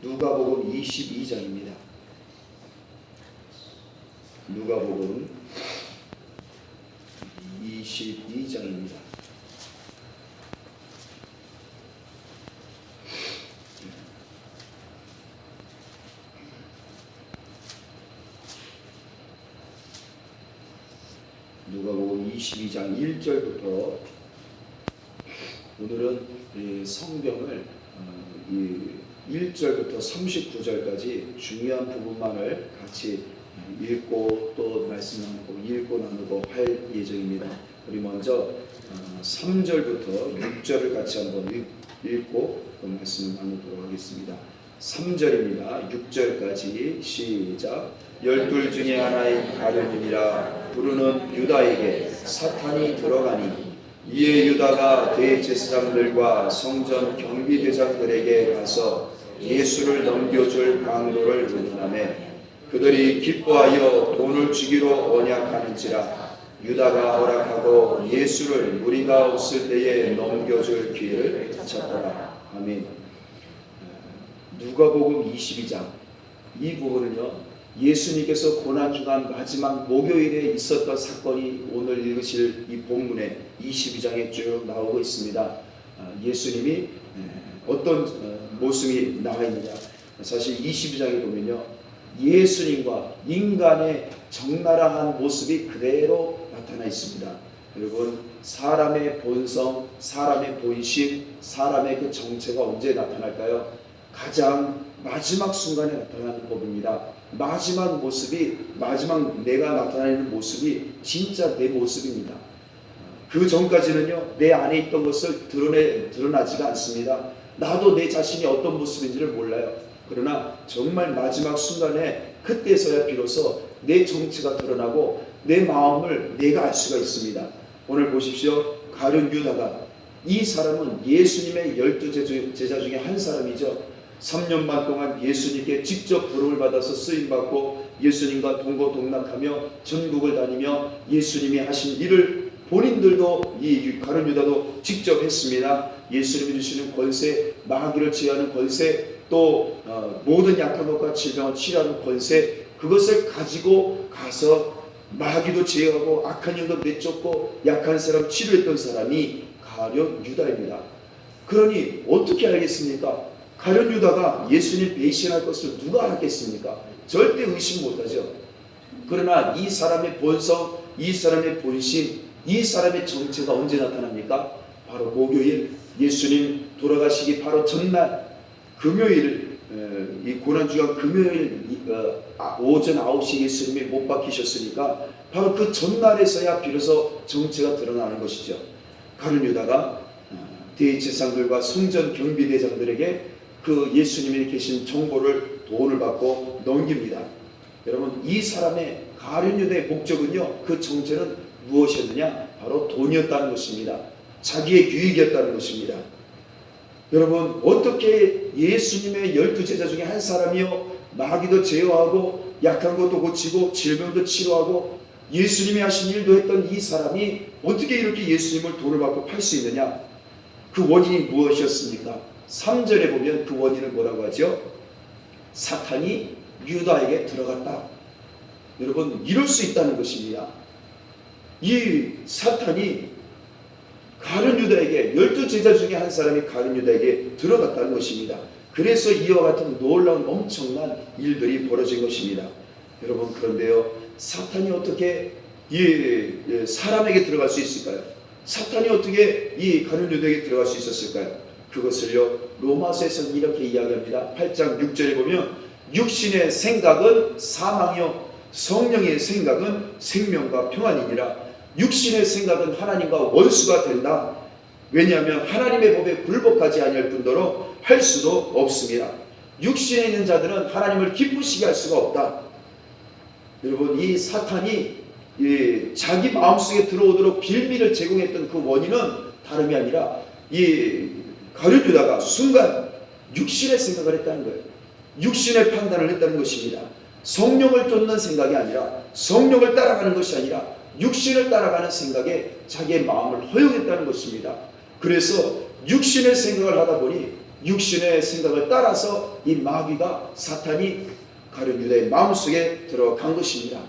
누가복음 22장입니다. 누가복음 22장입니다. 누가복음 22장 1절부터 오늘은 성경을 1절부터 39절까지 중요한 부분만을 같이 읽고 또 말씀 나누고 읽고 나누고 할 예정입니다. 우리 먼저 3절부터 6절을 같이 한번 읽고 또 말씀을 나누도록 하겠습니다. 3절입니다. 6절까지 시작. 12 중에 하나인 가룟이라 부르는 유다에게 사탄이 들어가니 이에 유다가 대제사장들과 성전 경비대장들에게 가서 예수를 넘겨줄 강도를 의논하매 그들이 기뻐하여 돈을 주기로 언약하는지라 유다가 허락하고 예수를 무리가 없을 때에 넘겨줄 기회를 찾더라. 아멘. 누가복음 22장 이 부분은요, 예수님께서 고난주간 마지막 목요일에 있었던 사건이 오늘 읽으실 이 본문에 22장에 쭉 나오고 있습니다. 예수님이 어떤 모습이 나와 있느냐, 사실 22장에 보면요, 예수님과 인간의 적나라한 모습이 그대로 나타나 있습니다. 여러분, 사람의 본성, 사람의 본심, 사람의 그 정체가 언제 나타날까요? 가장 마지막 순간에 나타나는 법입니다. 마지막 모습이, 마지막 내가 나타내는 모습이 진짜 내 모습입니다. 그 전까지는요, 내 안에 있던 것을 드러나지가 않습니다. 나도 내 자신이 어떤 모습인지를 몰라요. 그러나 정말 마지막 순간에 그때서야 비로소 내 정체가 드러나고 내 마음을 내가 알 수가 있습니다. 오늘 보십시오. 가룟 유다가, 이 사람은 예수님의 12 제자 중에 한 사람이죠. 3년 반 동안 예수님께 직접 부름을 받아서 쓰임받고 예수님과 동고동락하며 전국을 다니며 예수님이 하신 일을 본인들도, 이 가룟 유다도 직접 했습니다. 예수님이 주시는 권세, 마귀를 제어하는 권세, 또 모든 약한 것과 질병을 치료하는 권세, 그것을 가지고 가서 마귀도 제어하고 악한 영도 내쫓고 약한 사람 치료했던 사람이 가룟 유다입니다. 그러니 어떻게 알겠습니까? 가룟 유다가 예수님 배신할 것을 누가 알았겠습니까? 절대 의심 못하죠. 그러나 이 사람의 본성, 이 사람의 본심, 이 사람의 정체가 언제 나타납니까? 바로 목요일, 예수님 돌아가시기 바로 전날 금요일, 이 고난주간 금요일 오전 9시 예수님이 못 박히셨으니까 바로 그 전날에서야 비로소 정체가 드러나는 것이죠. 가룟 유다가 대제사장들과 성전 경비대장들에게 그 예수님이 계신 정보를, 돈을 받고 넘깁니다. 여러분, 이 사람의 가룟 유다의 목적은요, 그 정체는 무엇이었느냐? 바로 돈이었다는 것입니다. 자기의 유익이었다는 것입니다. 여러분, 어떻게 예수님의 12제자 중에 한 사람이요, 마귀도 제어하고 약한 것도 고치고 질병도 치료하고 예수님이 하신 일도 했던 이 사람이 어떻게 이렇게 예수님을 돈을 받고 팔 수 있느냐? 그 원인이 무엇이었습니까? 3절에 보면 그 원인을 뭐라고 하죠? 사탄이 유다에게 들어갔다. 여러분, 이럴 수 있다는 것입니다. 이 사탄이 가룟 유다에게, 12제자 중에 한 사람이 가룟 유다에게 들어갔다는 것입니다. 그래서 이와 같은 놀라운 엄청난 일들이 벌어진 것입니다. 여러분, 그런데요, 사탄이 어떻게 이 사람에게 들어갈 수 있을까요? 사탄이 어떻게 이 가룟 유다에게 들어갈 수 있었을까요? 그것을요, 로마서에서는 이렇게 이야기합니다. 8장 6절에 보면 육신의 생각은 사망이요 성령의 생각은 생명과 평안이니라. 육신의 생각은 하나님과 원수가 된다. 왜냐하면 하나님의 법에 굴복하지 아니할 뿐더러 할 수도 없습니다. 육신에 있는 자들은 하나님을 기쁘시게 할 수가 없다. 여러분, 이 사탄이 자기 마음속에 들어오도록 빌미를 제공했던 그 원인은 다름이 아니라 이 가룟 유다가 순간 육신의 생각을 했다는 거예요. 육신의 판단을 했다는 것입니다. 성령을 쫓는 생각이 아니라, 성령을 따라가는 것이 아니라 육신을 따라가는 생각에 자기의 마음을 허용했다는 것입니다. 그래서 육신의 생각을 하다 보니 육신의 생각을 따라서 이 마귀가 사탄이 가룟 유다의 마음속에 들어간 것입니다.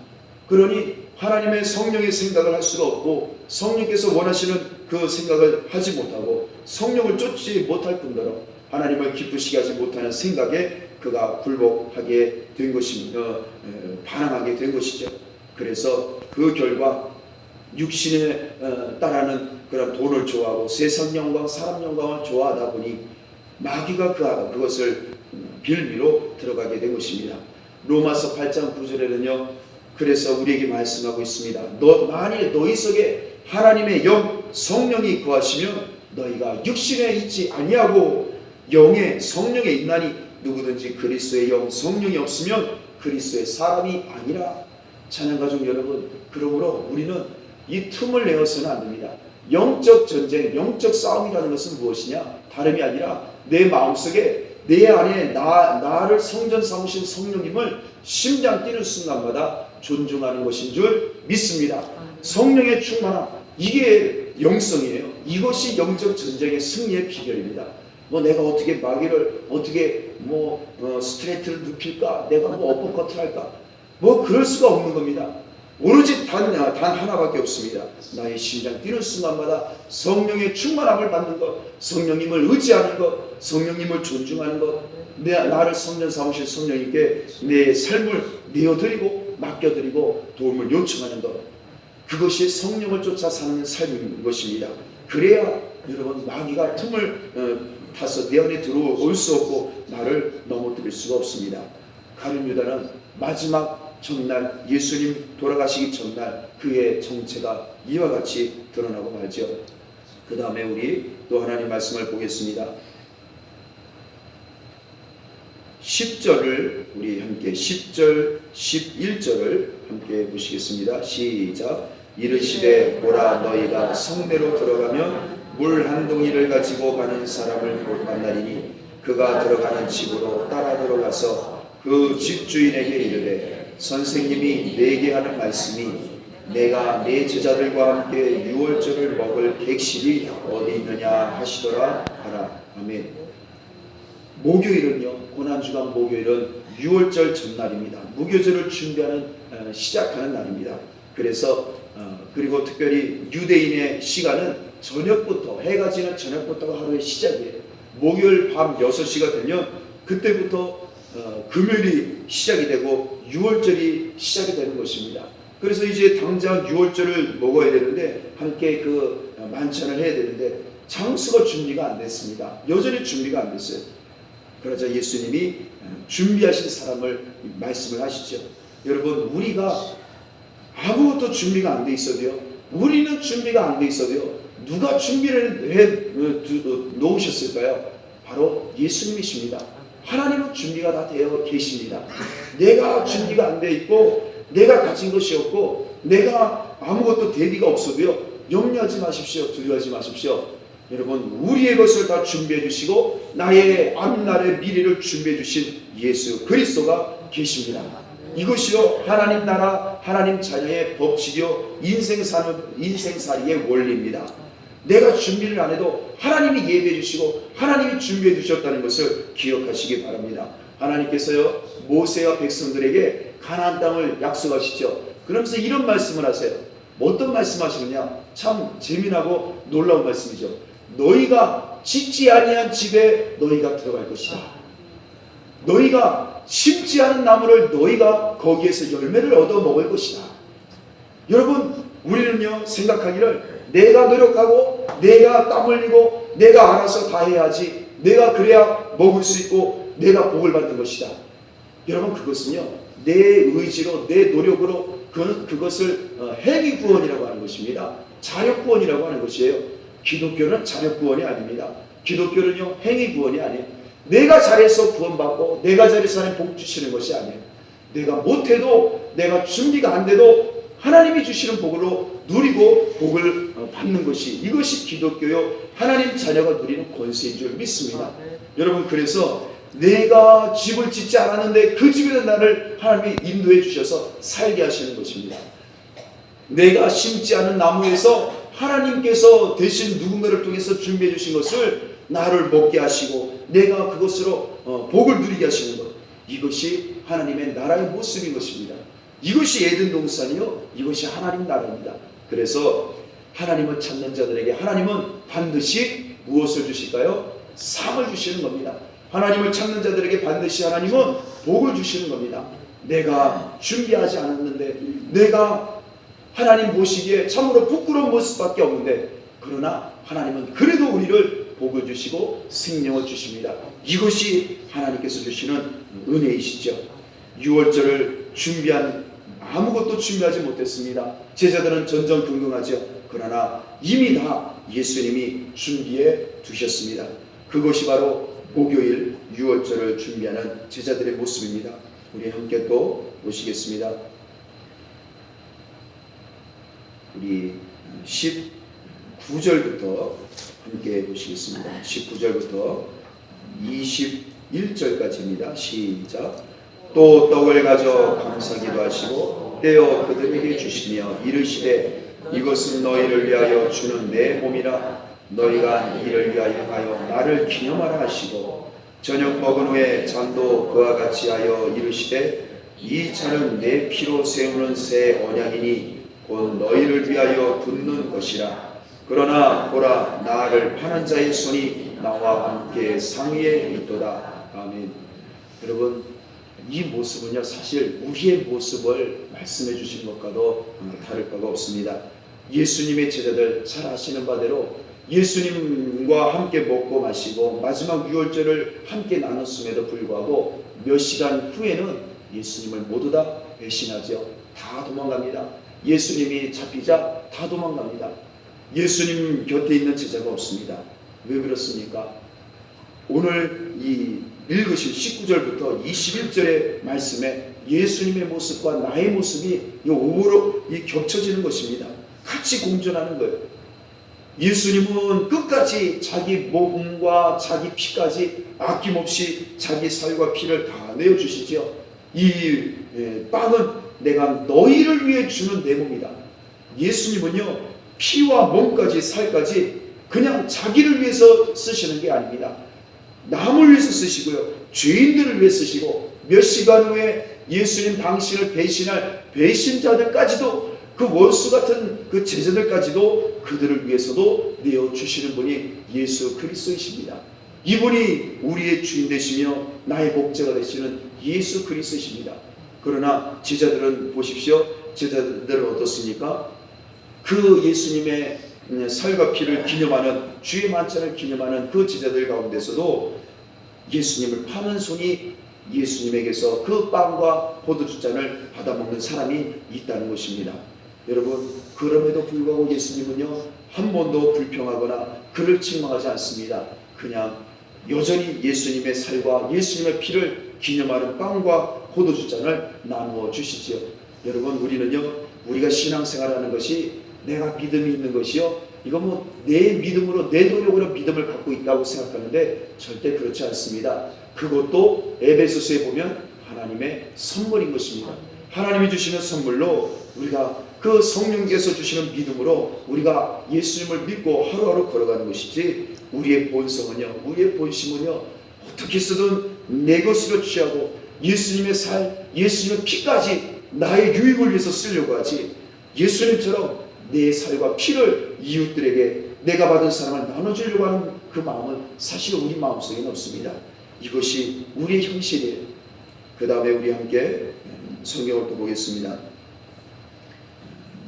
그러니 하나님의 성령의 생각을 할 수가 없고 성령께서 원하시는 그 생각을 하지 못하고 성령을 쫓지 못할 뿐더러 하나님을 기쁘시게 하지 못하는 생각에 그가 굴복하게 된 것입니다. 반항하게 된 것이죠. 그래서 그 결과 육신에 따르는 그런 돈을 좋아하고 세상 영광, 사람 영광을 좋아하다 보니 마귀가 그것을 빌미로 들어가게 된 것입니다. 로마서 8장 9절에는요. 그래서 우리에게 말씀하고 있습니다. 만일 너희 속에 하나님의 영 성령이 거하시면 너희가 육신에 있지 아니하고 영의 성령에 있나니 누구든지 그리스도의 영 성령이 없으면 그리스도의 사람이 아니라. 찬양가족 여러분, 그러므로 우리는 이 틈을 내어서는 안 됩니다. 영적 전쟁, 영적 싸움이라는 것은 무엇이냐? 다름이 아니라 내 마음속에 내 안에 나를 성전 삼으신 성령님을 심장 뛰는 순간마다 존중하는 것인 줄 믿습니다. 성령의 충만함, 이게 영성이에요. 이것이 영적 전쟁의 승리의 비결입니다. 내가 어떻게 마귀를 어떻게 스트레이트를 눕힐까? 내가 어퍼커트를 할까? 그럴 수가 없는 겁니다. 오로지 단 하나밖에 없습니다. 나의 심장 뛰는 순간마다 성령의 충만함을 받는 것, 성령님을 의지하는 것, 성령님을 존중하는 것, 나를 성전 삼으실 성령님께 내 삶을 내어드리고 맡겨드리고 도움을 요청하는 것, 그것이 성령을 쫓아 사는 삶인 것입니다. 그래야 여러분 마귀가 틈을 타서 내 안에 들어올 수 없고 나를 넘어뜨릴 수가 없습니다. 가룟 유다는 마지막 전날, 예수님 돌아가시기 전날 그의 정체가 이와 같이 드러나고 말죠. 그 다음에 우리 또 하나님 말씀을 보겠습니다. 10절을 우리 함께 10절, 11절을 함께 보시겠습니다. 시작. 이르시되 보라 너희가 성내로 들어가면 물 한 동이를 가지고 가는 사람을 못 만나리니 그가 들어가는 집으로 따라 들어가서 그 집주인에게 이르되 선생님이 내게 하는 말씀이 내가 내 제자들과 함께 유월절을 먹을 객실이 어디 있느냐 하시더라 하라. 아멘. 목요일은요, 고난주간 목요일은 유월절 전날입니다. 무교절을 준비하는 시작하는 날입니다. 그래서 그리고 특별히 유대인의 시간은 저녁부터, 해가 지는 저녁부터가 하루의 시작이에요. 목요일 밤 6시가 되면 그때부터 금요일이 시작이 되고 유월절이 시작이 되는 것입니다. 그래서 이제 당장 유월절을 먹어야 되는데 함께 그 만찬을 해야 되는데 장소가 준비가 안 됐습니다. 여전히 준비가 안 됐어요. 그러자 예수님이 준비하신 사람을 말씀을 하시죠. 여러분, 우리가 아무것도 준비가 안 돼 있어도요, 우리는 준비가 안 돼 있어도요, 누가 준비를 해 놓으셨을까요? 바로 예수님이십니다. 하나님은 준비가 다 되어 계십니다. 내가 준비가 안 돼 있고 내가 가진 것이 없고 내가 아무것도 대비가 없어도요, 염려하지 마십시오. 두려워하지 마십시오. 여러분, 우리의 것을 다 준비해 주시고 나의 앞날의 미래를 준비해 주신 예수 그리스도가 계십니다. 이것이요 하나님 나라, 하나님 자녀의 법칙이요 인생살이의 원리입니다. 내가 준비를 안 해도 하나님이 예배해 주시고 하나님이 준비해 주셨다는 것을 기억하시기 바랍니다. 하나님께서요 모세와 백성들에게 가나안 땅을 약속하시죠. 그러면서 이런 말씀을 하세요. 어떤 말씀 하시느냐? 참 재미나고 놀라운 말씀이죠. 너희가 짓지 아니한 집에 너희가 들어갈 것이다. 너희가 심지 않은 나무를 너희가 거기에서 열매를 얻어 먹을 것이다. 여러분, 우리는요 생각하기를 내가 노력하고 내가 땀 흘리고 내가 알아서 다 해야지, 내가 그래야 먹을 수 있고 내가 복을 받는 것이다. 여러분, 그것은요 내 의지로 내 노력으로 그것을 행위 구원이라고 하는 것입니다. 자력 구원이라고 하는 것이에요. 기독교는 자력 구원이 아닙니다. 기독교는요 행위 구원이 아니에요. 내가 잘해서 구원받고 내가 잘해서 하나님 복 주시는 것이 아니에요. 내가 못해도, 내가 준비가 안 돼도 하나님이 주시는 복으로 누리고 복을 받는 것이, 이것이 기독교요 하나님 자녀가 누리는 권세인 줄 믿습니다. 여러분, 그래서 내가 집을 짓지 않았는데 그 집에는 나를 하나님이 인도해 주셔서 살게 하시는 것입니다. 내가 심지 않은 나무에서 하나님께서 대신 누군가를 통해서 준비해 주신 것을 나를 먹게 하시고 내가 그것으로 복을 누리게 하시는 것, 이것이 하나님의 나라의 모습인 것입니다. 이것이 에덴 동산이요, 이것이 하나님 나라입니다. 그래서 하나님을 찾는 자들에게 하나님은 반드시 무엇을 주실까요? 상을 주시는 겁니다. 하나님을 찾는 자들에게 반드시 하나님은 복을 주시는 겁니다. 내가 준비하지 않았는데, 내가 하나님 보시기에 참으로 부끄러운 모습밖에 없는데, 그러나 하나님은 그래도 우리를 복을 주시고 생명을 주십니다. 이것이 하나님께서 주시는 은혜이시죠. 유월절을 아무것도 준비하지 못했습니다. 제자들은 전전긍긍하죠. 그러나 이미 다 예수님이 준비해 두셨습니다. 그것이 바로 목요일 유월절을 준비하는 제자들의 모습입니다. 우리 함께 또 보시겠습니다. 우리 19절부터 함께 보시겠습니다. 19절부터 21절까지입니다. 시작. 또 떡을 가져 감사기도 하시고 떼어 그들에게 주시며 이르시되 이것은 너희를 위하여 주는 내 몸이라. 너희가 이를 위하여 나를 기념하라 하시고 저녁 먹은 후에 잔도 그와 같이 하여 이르시되 이 잔은 내 피로 세우는 새 언약이니 곧 너희를 위하여 붓는 것이라. 그러나 보라, 나를 파는 자의 손이 나와 함께 상위에 있도다. 아멘. 여러분, 이 모습은요, 사실 우리의 모습을 말씀해 주신 것과도 다를 바가 없습니다. 예수님의 제자들 잘 아시는 바대로 예수님과 함께 먹고 마시고 마지막 유월절을 함께 나눴음에도 불구하고 몇 시간 후에는 예수님을 모두 다 배신하죠. 다 도망갑니다. 예수님이 잡히자 다 도망갑니다. 예수님 곁에 있는 제자가 없습니다. 왜 그렇습니까? 오늘 이 읽으신 19절부터 21절의 말씀에 예수님의 모습과 나의 모습이 오로 겹쳐지는 것입니다. 같이 공존하는 거예요. 예수님은 끝까지 자기 몸과 자기 피까지 아낌없이 자기 살과 피를 다 내어주시죠. 이 빵은 내가 너희를 위해 주는 내 몸이다. 예수님은요, 피와 몸까지 살까지 그냥 자기를 위해서 쓰시는 게 아닙니다. 남을 위해서 쓰시고요, 죄인들을 위해 쓰시고, 몇 시간 후에 예수님 당신을 배신할 배신자들까지도, 그 원수 같은 그 제자들까지도 그들을 위해서도 내어주시는 분이 예수 그리스도이십니다. 이분이 우리의 주인 되시며 나의 목자가 되시는 예수 그리스도이십니다. 그러나 제자들은 보십시오. 제자들은 어떻습니까? 그 예수님의 살과 피를 기념하는, 주의 만찬을 기념하는 그 제자들 가운데서도 예수님을 파는 손이 예수님에게서 그 빵과 포도주잔을 받아먹는 사람이 있다는 것입니다. 여러분, 그럼에도 불구하고 예수님은요, 한 번도 불평하거나 그를 책망하지 않습니다. 그냥 여전히 예수님의 살과 예수님의 피를 기념하는 빵과 포도주잔을 나누어 주시지요. 여러분, 우리가 신앙생활하는 것이 내가 믿음이 있는 것이요, 이거 내 믿음으로, 내 노력으로 믿음을 갖고 있다고 생각하는데 절대 그렇지 않습니다. 그것도 에베소서에 보면 하나님의 선물인 것입니다. 하나님이 주시는 선물로 우리가 그 성령께서 주시는 믿음으로 우리가 예수님을 믿고 하루하루 걸어가는 것이지, 우리의 본성은요, 우리의 본심은요, 어떻게 쓰든 내 것으로 취하고 예수님의 살, 예수님의 피까지 나의 유익을 위해서 쓰려고 하지, 예수님처럼 내 살과 피를 이웃들에게 내가 받은 사랑을 나눠주려고 하는 그 마음은 사실 우리 마음속에는 없습니다. 이것이 우리의 형식이에요. 그 다음에 우리 함께 성경을 또 보겠습니다.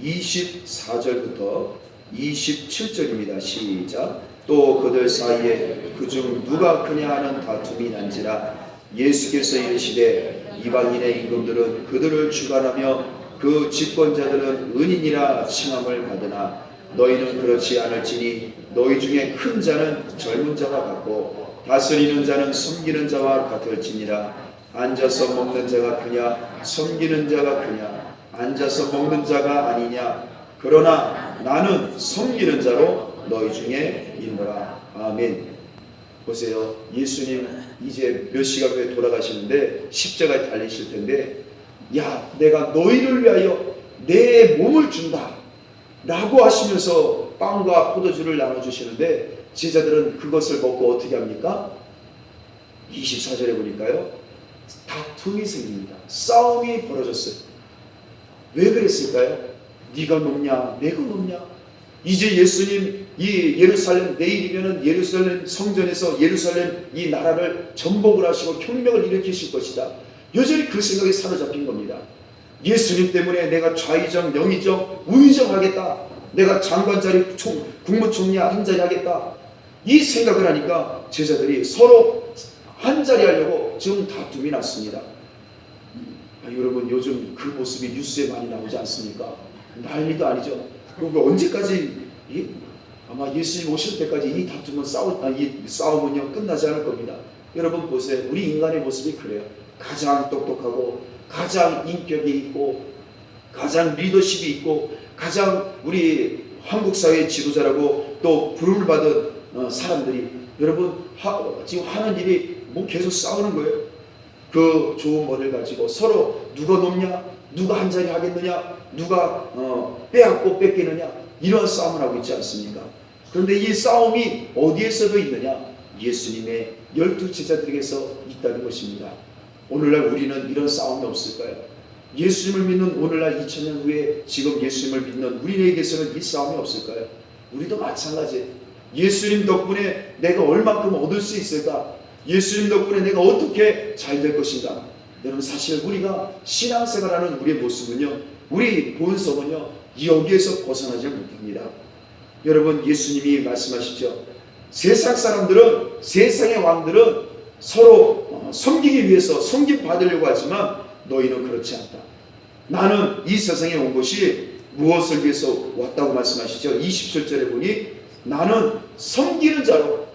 24절부터 27절입니다. 시작. 또 그들 사이에 그중 누가 크냐 하는 다툼이 난지라. 예수께서 이르시되 이방인의 임금들은 그들을 주관하며 그 집권자들은 은인이라 칭함을 받으나 너희는 그렇지 않을지니 너희 중에 큰 자는 젊은 자와 같고 다스리는 자는 섬기는 자와 같을지니라. 앉아서 먹는 자가 크냐 섬기는 자가 크냐. 앉아서 먹는 자가 아니냐. 그러나 나는 섬기는 자로 너희 중에 있노라. 아멘. 보세요. 예수님 이제 몇 시간 후에 돌아가시는데 십자가에 달리실 텐데, 야, 내가 너희를 위하여 내 몸을 준다 라고 하시면서 빵과 포도주를 나눠주시는데, 제자들은 그것을 먹고 어떻게 합니까? 24절에 보니까요, 다툼이 생깁니다. 싸움이 벌어졌어요. 왜 그랬을까요? 네가 높냐 내가 높냐. 이제 예수님 이 예루살렘, 내일이면은 예루살렘 성전에서 예루살렘 이 나라를 정복을 하시고 혁명을 일으키실 것이다. 여전히 그 생각에 사로잡힌 겁니다. 예수님 때문에 내가 좌의정, 영의정, 우의정 하겠다. 내가 장관 자리, 국무총리 한 자리 하겠다. 이 생각을 하니까 제자들이 서로 한 자리 하려고 지금 다툼이 났습니다. 여러분, 요즘 그 모습이 뉴스에 많이 나오지 않습니까? 난리도 아니죠. 그리고 언제까지 아마 예수님 오실 때까지 이 다툼은 이 싸움은요 끝나지 않을 겁니다. 여러분 보세요. 우리 인간의 모습이 그래요. 가장 똑똑하고 가장 인격이 있고 가장 리더십이 있고 가장 우리 한국 사회의 지도자라고 또 부름을 받은 사람들이 여러분 지금 하는 일이 뭐 계속 싸우는 거예요. 그 좋은 머리를 가지고 서로 누가 높냐, 누가 한 자리 하겠느냐, 누가 빼앗고 뺏기느냐, 이런 싸움을 하고 있지 않습니까? 그런데 이 싸움이 어디에서도 있느냐? 예수님의 12 제자들에게서 있다는 것입니다. 오늘날 우리는 이런 싸움이 없을까요? 예수님을 믿는 오늘날 2000년 후에 지금 예수님을 믿는 우리에게서는 이 싸움이 없을까요? 우리도 마찬가지예요. 예수님 덕분에 내가 얼마큼 얻을 수 있을까? 예수님 덕분에 내가 어떻게 잘 될 것인가? 여러분, 사실 우리가 신앙생활하는 우리의 모습은요, 우리 본성은요, 여기에서 벗어나지 못합니다. 여러분, 예수님이 말씀하시죠. 세상 사람들은, 세상의 왕들은 서로 섬기기 위해서 섬김 받으려고 하지만 너희는 그렇지 않다. 나는 이 세상에 온 것이 무엇을 위해서 왔다고 말씀하시죠. 27절에 보니 나는 섬기는 자로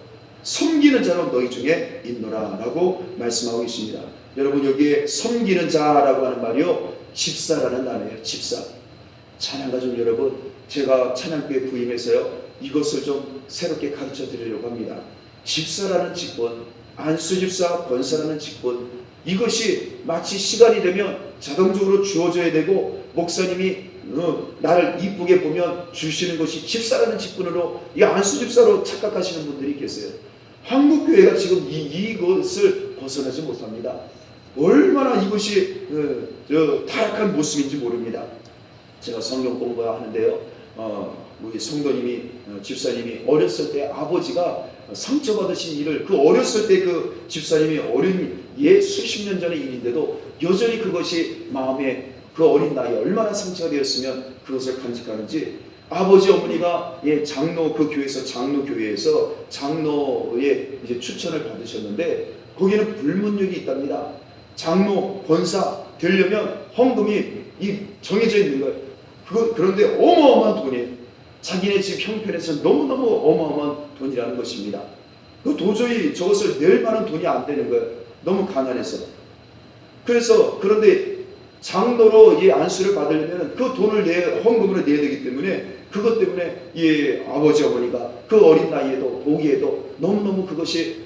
너희 중에 있노라 라고 말씀하고 계십니다. 여러분, 여기에 섬기는 자라고 하는 말이요, 집사라는 단어예요. 집사. 찬양가족 여러분, 제가 찬양교회 부임해서요, 이것을 좀 새롭게 가르쳐 드리려고 합니다. 집사라는 직분, 안수집사, 권사라는 직분, 이것이 마치 시간이 되면 자동적으로 주어져야 되고 목사님이 나를 이쁘게 보면 주시는 것이 집사라는 직분으로, 이 안수집사로 착각하시는 분들이 계세요. 한국교회가 지금 이것을 벗어나지 못합니다. 얼마나 이것이 타락한 모습인지 모릅니다. 제가 성경 공부하는데요, 우리 성도님이, 집사님이 어렸을 때 아버지가 상처받으신 일을, 그 어렸을 때 그 집사님이 수십 년 전의 일인데도 여전히 그것이 마음에, 그 어린 나이에 얼마나 상처가 되었으면 그것을 간직하는지, 아버지 어머니가 장로, 그 교회에서 장로교회에서 장로의 이제 추천을 받으셨는데 거기는 불문율이 있답니다. 장로, 권사 되려면 헌금이 정해져 있는 거예요. 그런데 어마어마한 돈이에요. 자기네 집 형편에서 너무너무 어마어마한 돈이라는 것입니다. 도저히 저것을 낼 만한 돈이 안 되는 거예요. 너무 가난해서. 그런데 장로로 안수를 받으려면 그 돈을 헌금으로 내야 되기 때문에, 그것 때문에 아버지 어머니가 그 어린 나이에도 보기에도 너무너무 그것이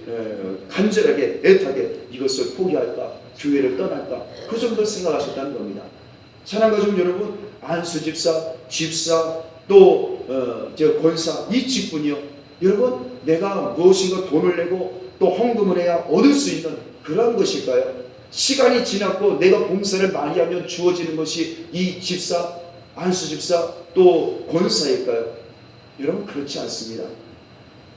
간절하게 애타게 이것을 포기할까, 교회를 떠날까, 그 정도로 생각하셨다는 겁니다. 찬양가족 여러분, 안수집사, 집사, 또 권사, 이 직분이요, 여러분, 내가 무엇인가 돈을 내고 또 헌금을 해야 얻을 수 있는 그런 것일까요? 시간이 지났고 내가 봉사를 많이 하면 주어지는 것이 이 집사, 안수집사, 또 권사일까요? 여러분, 그렇지 않습니다.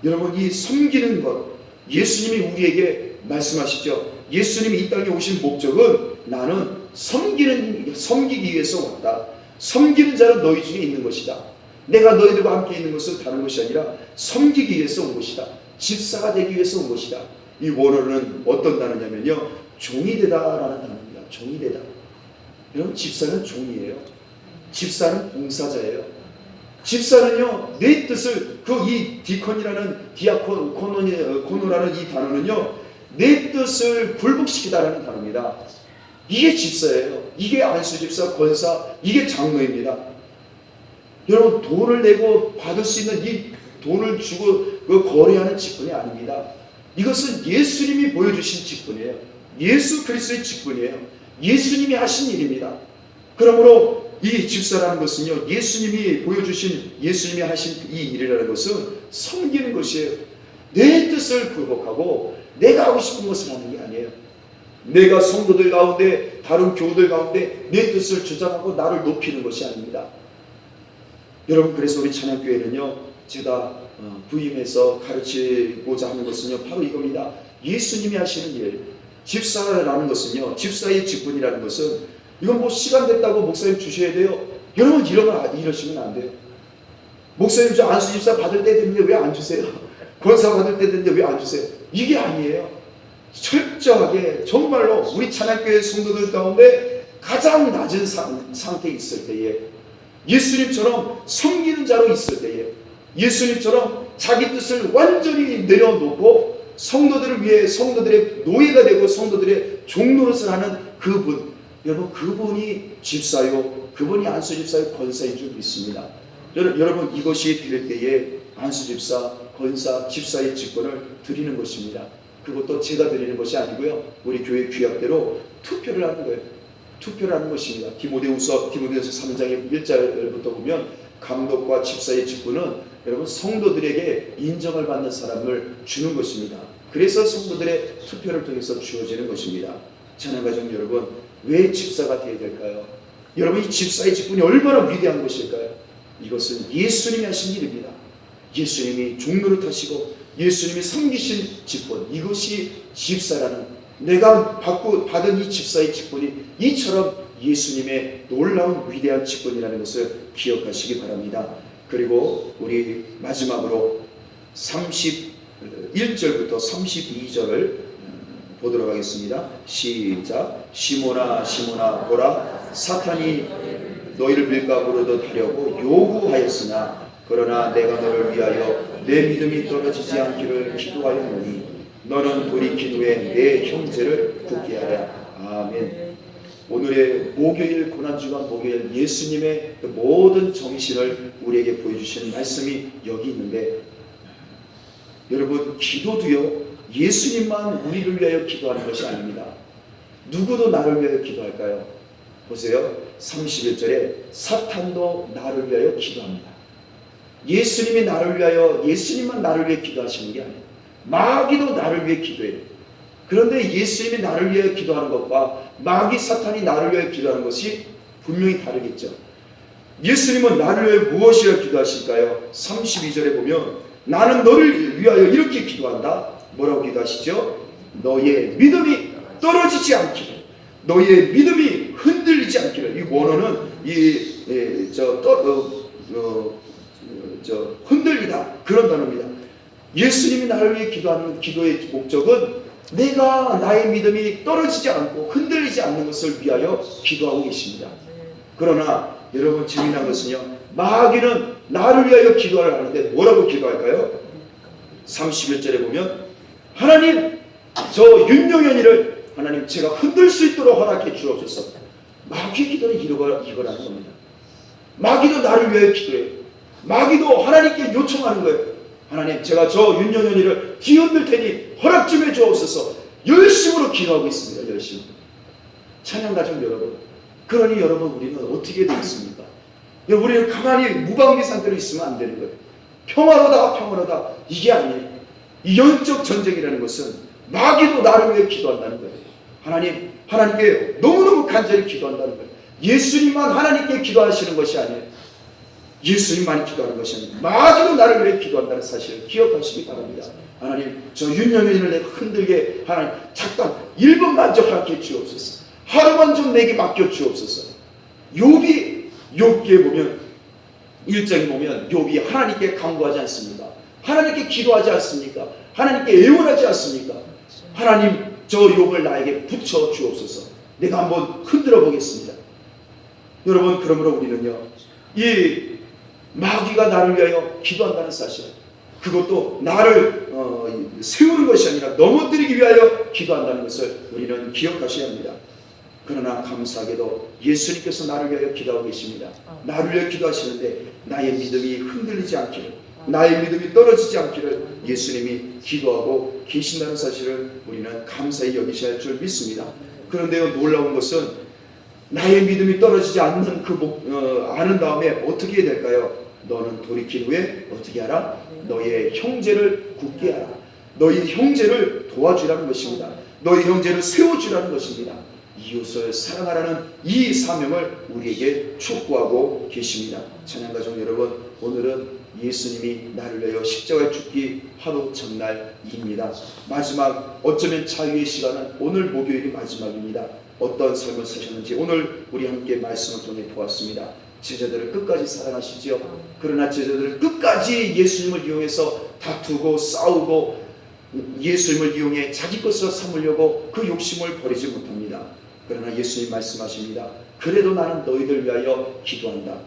여러분, 이 섬기는 것, 예수님이 우리에게 말씀하시죠. 예수님이 이 땅에 오신 목적은 나는 섬기기 위해서 왔다. 섬기는 자는 너희 중에 있는 것이다. 내가 너희들과 함께 있는 것은 다른 것이 아니라 섬기기 위해서 온 것이다. 집사가 되기 위해서 온 것이다. 이 원어는 어떤 단어냐면요, 종이 되다라는 단어입니다. 종이 되다. 여러분, 집사는 종이에요. 집사는 봉사자예요. 집사는요, 내 뜻을, 이 디아코노라는 이 단어는요, 내 뜻을 굴복시키다라는 단어입니다. 이게 집사예요. 이게 안수집사, 권사, 이게 장로입니다. 여러분, 돈을 내고 받을 수 있는 이 돈을 주고 거래하는 직분이 아닙니다. 이것은 예수님이 보여주신 직분이에요. 예수 그리스도의 직분이에요. 예수님이 하신 일입니다. 그러므로 이 집사라는 것은요, 예수님이 보여주신, 예수님이 하신 이 일이라는 것은 섬기는 것이에요. 내 뜻을 굴복하고 내가 하고 싶은 것을 하는 게 아니에요. 내가 성도들 가운데 다른 교우들 가운데 내 뜻을 주장하고 나를 높이는 것이 아닙니다. 여러분, 그래서 우리 찬양교회는요, 제가 부임해서 가르치고자 하는 것은요, 바로 이겁니다. 예수님이 하시는 일, 집사라는 것은요, 집사의 직분이라는 것은 이건 뭐 시간 됐다고 목사님 주셔야 돼요. 여러분, 이러시면 안 돼요. 목사님 저 안수 집사 받을 때 됐는데 왜 안 주세요? 권사 받을 때 됐는데 왜 안 주세요? 이게 아니에요. 철저하게 정말로 우리 찬양교회 성도들 가운데 가장 낮은 상태에 있을 때에, 예수님처럼 섬기는 자로 있을 때에, 예수님처럼 자기 뜻을 완전히 내려놓고 성도들을 위해 성도들의 노예가 되고 성도들의 종노릇을 하는 그분, 여러분, 그분이 집사요, 그분이 안수 집사의 권사인 줄 믿습니다. 여러분, 이것이 될 때에 안수 집사, 권사, 집사의 직분을 드리는 것입니다. 그것도 제가 드리는 것이 아니고요, 우리 교회 규약대로 투표를 하는 거예요. 투표를 하는 것입니다. 디모데후서 3장의 1절부터 보면 감독과 집사의 직분은 여러분 성도들에게 인정을 받는 사람을 주는 것입니다. 그래서 성도들의 투표를 통해서 주어지는 것입니다. 찬양가족 여러분, 왜 집사가 되어야 될까요? 여러분, 이 집사의 직분이 얼마나 위대한 것일까요? 이것은 예수님이 하신 일입니다. 예수님이 종노릇 하시고 예수님이 섬기신 직분, 이것이 집사라는, 내가 받은 이 집사의 직분이 이처럼 예수님의 놀라운 위대한 직분이라는 것을 기억하시기 바랍니다. 그리고 우리 마지막으로 31절부터 32절을 보도록 하겠습니다. 시작. 시몬아 시몬아 보라, 사탄이 너희를 밀가부르듯 하려고 요구하였으나 그러나 내가 너를 위하여 내 믿음이 떨어지지 않기를 기도하였노니 너는 돌이킨 후에 내 형제를 굳게 하라. 아멘. 오늘의 목요일, 고난주간 목요일, 예수님의 모든 정신을 우리에게 보여주시는 말씀이 여기 있는데, 여러분, 기도도요, 예수님만 우리를 위하여 기도하는 것이 아닙니다. 누구도 나를 위하여 기도할까요? 보세요. 31절에 사탄도 나를 위하여 기도합니다. 예수님이 나를 위하여, 예수님만 나를 위해 기도하시는 게 아니에요. 마귀도 나를 위해 기도해요. 그런데 예수님이 나를 위해 기도하는 것과 마귀 사탄이 나를 위해 기도하는 것이 분명히 다르겠죠. 예수님은 나를 위해 무엇이라 기도하실까요? 32절에 보면 나는 너를 위하여 이렇게 기도한다. 뭐라고 기도하시죠? 너의 믿음이 떨어지지 않기를, 너의 믿음이 흔들리지 않기를. 이 원어는 흔들리다, 그런 단어입니다. 예수님이 나를 위해 기도하는 기도의 목적은 내가 나의 믿음이 떨어지지 않고 흔들리지 않는 것을 위하여 기도하고 계십니다. 그러나 여러분, 재미난 것은요, 마귀는 나를 위하여 기도를 하는데 뭐라고 기도할까요? 31절에 보면 하나님, 저 윤용현이를 하나님 제가 흔들 수 있도록 허락해 주옵소서. 마귀의 기도는 이거라는 겁니다. 마귀도 나를 위하여 기도해요. 마귀도 하나님께 요청하는 거예요. 하나님, 제가 저 윤영현이를 뒤흔들 테니 허락 좀 해주옵소서. 열심으로 기도하고 있습니다. 열심히. 찬양가족 여러분, 그러니 여러분, 우리는 어떻게 되겠습니까? 우리는 가만히 무방비 상태로 있으면 안 되는 거예요. 평화로다 이게 아니에요. 이 영적 전쟁이라는 것은 마귀도 나를 위해 기도한다는 거예요. 하나님께 너무너무 간절히 기도한다는 거예요. 예수님만 하나님께 기도하시는 것이 아니에요. 예수님만이 기도하는 것이 아니라 마귀도 나를 위해 기도한다는 사실을 기억하시기 바랍니다. 하나님, 저 윤영현을 내가 흔들게 하나님 잠깐 1분만 좀 허락해 주옵소서. 하루만 좀 내게 맡겨 주옵소서. 욥기에 보면 1장에 보면 욥이 하나님께 간구하지 않습니까? 하나님께 기도하지 않습니까? 하나님께 애원하지 않습니까? 하나님, 저 욥을 나에게 붙여 주옵소서. 내가 한번 흔들어 보겠습니다. 여러분, 그러므로 우리는요, 이 마귀가 나를 위하여 기도한다는 사실, 그것도 나를 세우는 것이 아니라 넘어뜨리기 위하여 기도한다는 것을 우리는 기억하셔야 합니다. 그러나 감사하게도 예수님께서 나를 위하여 기도하고 계십니다. 나를 위하여 기도하시는데 나의 믿음이 흔들리지 않기를, 나의 믿음이 떨어지지 않기를 예수님이 기도하고 계신다는 사실을 우리는 감사히 여기셔야 할 줄 믿습니다. 그런데요, 놀라운 것은 나의 믿음이 떨어지지 않는 아는 다음에 어떻게 해야 될까요? 너는 돌이킨 후에 어떻게 하라? 너의 형제를 굳게 하라. 너희 형제를 도와주라는 것입니다. 너희 형제를 세워주라는 것입니다. 이웃을 사랑하라는 이 사명을 우리에게 촉구하고 계십니다. 찬양가족 여러분, 오늘은 예수님이 나를 위하여 십자가에 죽기 하루 전날입니다. 마지막, 어쩌면 자유의 시간은 오늘 목요일이 마지막입니다. 어떤 삶을 사셨는지 오늘 우리 함께 말씀을 통해 보았습니다. 제자들을 끝까지 사랑하시죠. 그러나 제자들은 끝까지 예수님을 이용해서 다투고 싸우고 예수님을 이용해 자기 것으로 삼으려고 그 욕심을 버리지 못합니다. 그러나 예수님 말씀하십니다. 그래도 나는 너희들 위하여 기도한다.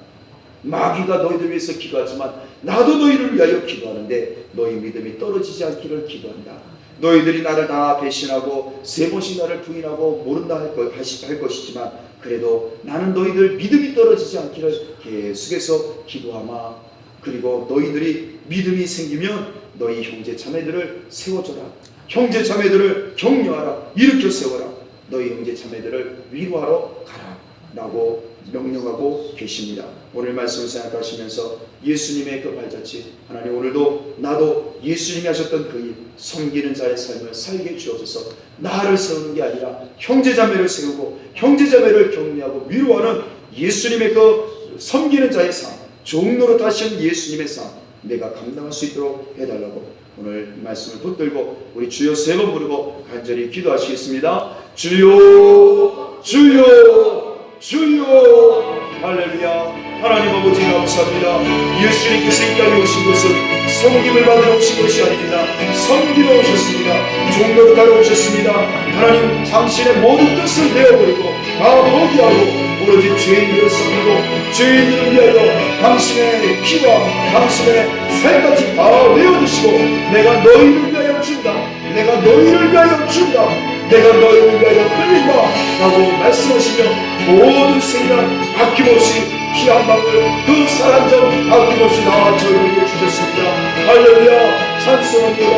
마귀가 너희들 위해서 기도하지만 나도 너희를 위하여 기도하는데 너희 믿음이 떨어지지 않기를 기도한다. 너희들이 나를 다 배신하고 세 번씩 나를 부인하고 모른다 할 것이지만 그래도 나는 너희들 믿음이 떨어지지 않기를 계속해서 기도하마. 그리고 너희들이 믿음이 생기면 너희 형제 자매들을 세워줘라. 형제 자매들을 격려하라. 일으켜 세워라. 너희 형제 자매들을 위로하러 가라 라고 명령하고 계십니다. 오늘 말씀을 생각하시면서 예수님의 그 발자취, 하나님 오늘도 나도 예수님이 하셨던 그 일, 섬기는 자의 삶을 살게 주옵소서. 나를 세우는 게 아니라 형제자매를 세우고 형제자매를 격려하고 위로하는 예수님의 그 섬기는 자의 삶, 종로로 타신 예수님의 삶, 내가 감당할 수 있도록 해달라고 오늘 말씀을 붙들고 우리 주여 3번 부르고 간절히 기도하시겠습니다. 주여, 주여, 주여. 할렐루야. 하나님 아버지 감사합니다. 예수님께서 이 땅에 오신 것은 섬김을 받으러 오신 것이 아닙니다. 섬기러 오셨습니다. 종로로 따라오셨습니다. 하나님 당신의 모든 뜻을 내어버리고 다 포기하고 오로지 죄인들을 섬기고 죄인들을 위하여 당신의 피와 당신의 살까지 다 내어주시고 내가 너희를 위하여 준다. 내가 너희를 위하여 준다. 내가 너희를 위하여 흘린다 라고 말씀하시며 모든 생각 아낌없이 피 한 방울 그 사랑점 아낌없이 다 저희에게 주셨습니다. 할렐루야 찬송합니다.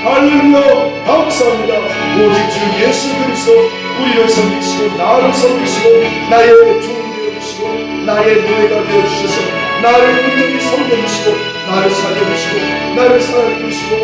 할렐루야 감사합니다. 오직 주 예수 그리스도 우리를 섬기시고 나를 섬기시고 나의 종이 되어주시고 나의 노예가 되어주셔서 나를 온전히 섬겨주시고 나를 살려주시고 나를 살려주시고